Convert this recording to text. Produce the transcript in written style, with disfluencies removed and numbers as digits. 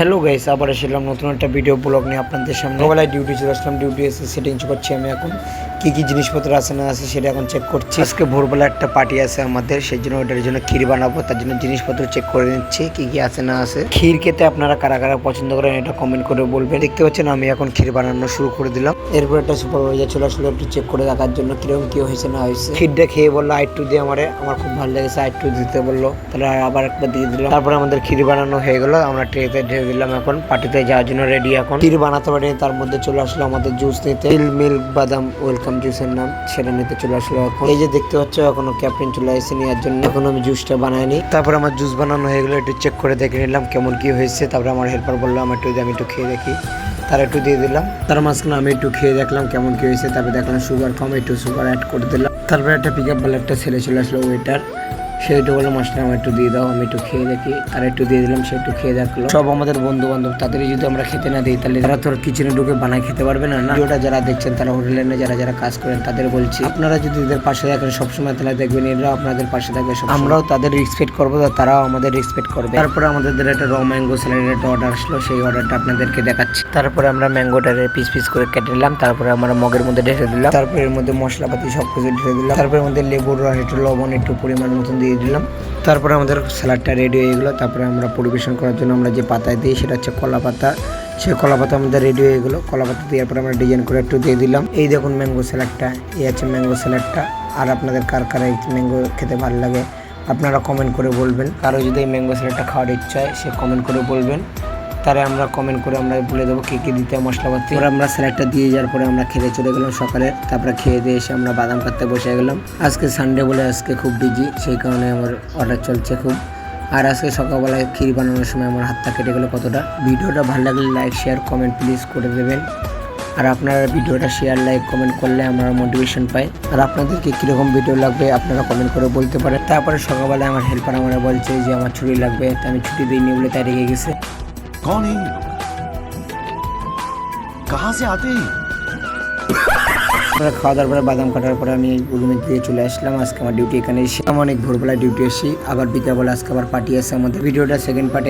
Hello guys, আবার এসেলাম নতুন একটা ভিডিও ব্লগ নিয়ে আপনাদের সামনে। মোবাইলে ডিউটি চলে আসলাম, ডিউটি এসে সেটিংস করছি আমি এখন। কি কি জিনিসপত্র আছে না আছে সেটা এখন চেক করছি। আজকে ভোরবেলা একটা পার্টি আছে আমাদের, সেই জন্য ওটার জন্য ক্ষীর বানাবো, তার জন্য জিনিসপত্র চেক করে নিচ্ছি কি কি আছে না আছে। ক্ষীর খেতে আপনারা কারা কারা পছন্দ করেন এটা কমেন্ট করে বলবেন। দেখতে পাচ্ছেন আমি এখন ক্ষীর বানানো শুরু করে দিলাম। এরপর একটা সুপারভাইজার চলে আসলো একটু চেক করে দেখার জন্য কিরকম কি হয়েছে না হয়েছে। ক্ষীরটা খেয়ে বললো আইটু দিয়ে আমার খুব ভালো লেগেছে, আইটু দিতে বললো, তাহলে আবার একবার দিয়ে দিলাম। তারপরে আমাদের ক্ষীর বানানো হয়ে গেলো, আমরা ট্রেতে ঢেলে দিলাম। এখন পার্টিতে যাওয়ার জন্য রেডি। এখন ক্ষীর বানাতে পারি, তার মধ্যে চলে আসলো আমাদের জুস নিতে, মিল্ক বাদাম ওয়েলকাম জুসের নাম, সেটা নিতে চলে আসলো। এখন এই যে দেখতে পাচ্ছ এখনো ক্যাপ্টেন চলে আসে নেওয়ার জন্য, এখন আমি জুসটা বানাইনি। তারপর আমার জুস বানানো হয়ে গেলো, একটু চেক করে দেখে নিলাম কেমন কি হয়েছে। তারপরে আমার হেল্পার বললো আমি একটু খেয়ে দেখি, তার একটু দিয়ে দিলাম। তার মাঝখানে আমি একটু খেয়ে দেখলাম কেমন কি হয়েছে। তারপরে দেখলাম সুগার কম, একটু সুগার অ্যাড করে দিলাম। তারপরে একটা পিক আপ বলে একটা ছেলে চলে আসলো ওয়েটার, সে একটু বললো মাস্টার আমার একটু দিয়ে দাও, আমি একটু খেয়ে দেখি, তারা একটু দিয়ে দিলাম, সে একটু খেয়ে দেখলো। সব আমাদের বন্ধু বান্ধব, তাদের যদি আমরা খেতে না দিই তাহলে তারা তোর কিচেনে ঢুকে বানায় খেতে পারবে না। ভিডিওটা যারা দেখছেন তারা হোটেলে যারা যারা কাজ করেন তাদের বলছি, আপনারা যদি এদের পাশে থাকেন সবসময় তাহলে দেখবেন এরাও আপনাদের পাশে থাকবে, আমরাও তাদের রেসপেক্ট করবো, তারাও আমাদের রেসপেক্ট করবে। তারপরে আমাদের একটা র ম্যাঙ্গো স্যালাডের একটা অর্ডার আসলো, সেই অর্ডারটা আপনাদেরকে দেখাচ্ছি। তারপরে আমরা ম্যাঙ্গোটারে পিস পিস করে কেটে নিলাম, তারপরে আমরা মগের মধ্যে ঢেলে দিলাম, তারপরে এর মধ্যে মশলাপাতি সবকিছু ঢেলে দিলাম, তারপরে মধ্যে লেবুর রস একটু লবণ একটু পরিমাণ মতন দিয়ে দিলাম। তারপরে আমাদের স্যালাডটা রেডি হয়ে গেলো। তারপরে আমরা পরিবেশন করার জন্য আমরা যে পাতায় দিই সেটা হচ্ছে কলা পাতা, সেই কলা পাতা আমাদের রেডি হয়ে গেলো। কলা পাতা দেওয়ার পরে আমরা ডিজাইন করে একটু দিয়ে দিলাম। এই দেখুন ম্যাঙ্গো স্যালাডটা, এই আছে ম্যাঙ্গো স্যালাডটা। আর আপনাদের কার কার এই ম্যাঙ্গো খেতে ভালো লাগে আপনারা কমেন্ট করে বলবেন। কারো যদি এই ম্যাঙ্গো স্যালাডটা খাওয়ার ইচ্ছা হয় সে কমেন্ট করে বলবেন, তারা আমরা কমেন্ট করে আমরা বলে দেবো কী কী দিতে মশলাপাতি। এবার আমরা স্যালাডটা দিয়ে যাওয়ার পরে আমরা খেতে চলে গেলাম সকালে। তারপরে খেয়ে দিয়ে এসে আমরা বাদাম কাটতে বসে গেলাম। আজকে সানডে বলে আজকে খুব বিজি, সেই কারণে আমার অর্ডার চলছে খুব। আর আজকে সকালবেলায় ক্ষীর বানানোর সময় আমার হাতটা কেটে গেলো কতটা। ভিডিওটা ভালো লাগলে লাইক শেয়ার কমেন্ট প্লিজ করে দেবেন। আর আপনারা ভিডিওটা শেয়ার লাইক কমেন্ট করলে আমরা মোটিভেশন পাই। আর আপনাদেরকে কীরকম ভিডিও লাগবে আপনারা কমেন্ট করে বলতে পারেন। তারপরে সকালবেলায় আমার হেল্পার আমার বলছে যে আমার ছুটি লাগবে, তো আমি ছুটি দিইনি বলে তাই রেগে গেছে। कौन है ये लोग? कहाँ से आते हैं? খাওয়া দাওয়ার পরে বাদাম কাটার পরে আমি রুমে দিয়ে চলে আসলাম। আজকে আমার ডিউটি এখানে এসে, আমি অনেক ভোরবেলা ডিউটি এসেছি, আবার বিকালবেলা আজকে আবার পার্টি আছে আমাদের। ভিডিওটা সেকেন্ড পার্টে